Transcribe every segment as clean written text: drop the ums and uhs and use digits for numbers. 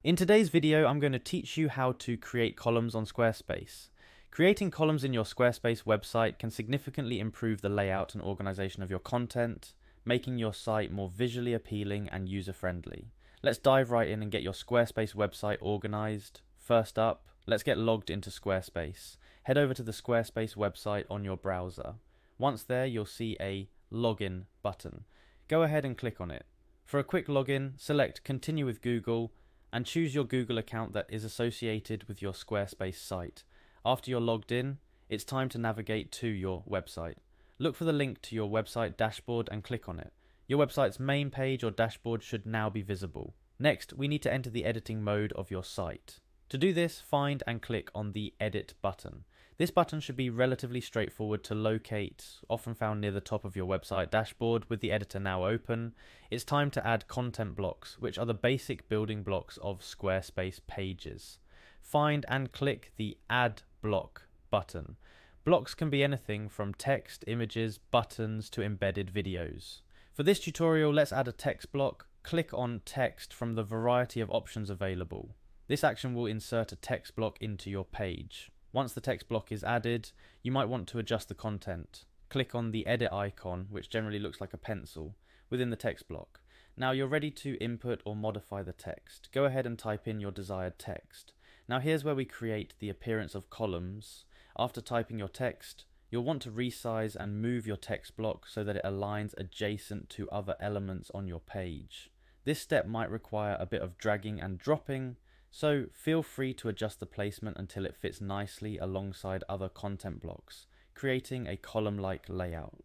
In today's video, I'm going to teach you how to create columns on Squarespace. Creating columns in your Squarespace website can significantly improve the layout and organization of your content, making your site more visually appealing and user-friendly. Let's dive right in and get your Squarespace website organized. First up, let's get logged into Squarespace. Head over to the Squarespace website on your browser. Once there, you'll see a login button. Go ahead and click on it. For a quick login, select Continue with Google and choose your Google account that is associated with your Squarespace site. After you're logged in, it's time to navigate to your website. Look for the link to your website dashboard and click on it. Your website's main page or dashboard should now be visible. Next, we need to enter the editing mode of your site. To do this, find and click on the Edit button. This button should be relatively straightforward to locate, often found near the top of your website dashboard. With the editor now open, it's time to add content blocks, which are the basic building blocks of Squarespace pages. Find and click the Add Block button. Blocks can be anything from text, images, buttons to embedded videos. For this tutorial, let's add a text block. Click on Text from the variety of options available. This action will insert a text block into your page. Once the text block is added, you might want to adjust the content. Click on the edit icon, which generally looks like a pencil, within the text block. Now you're ready to input or modify the text. Go ahead and type in your desired text. Now here's where we create the appearance of columns. After typing your text, you'll want to resize and move your text block so that it aligns adjacent to other elements on your page. This step might require a bit of dragging and dropping, so feel free to adjust the placement until it fits nicely alongside other content blocks, creating a column-like layout.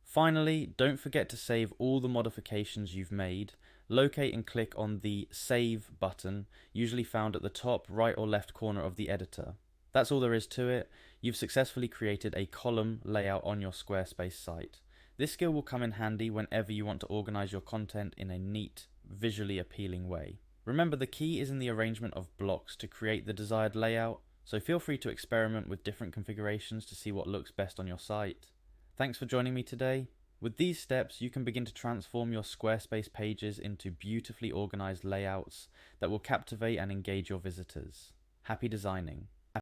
Finally, don't forget to save all the modifications you've made. Locate and click on the Save button, usually found at the top right or left corner of the editor. That's all there is to it. You've successfully created a column layout on your Squarespace site. This skill will come in handy whenever you want to organize your content in a neat, visually appealing way. Remember, the key is in the arrangement of blocks to create the desired layout, so feel free to experiment with different configurations to see what looks best on your site. Thanks for joining me today. With these steps, you can begin to transform your Squarespace pages into beautifully organized layouts that will captivate and engage your visitors. Happy designing!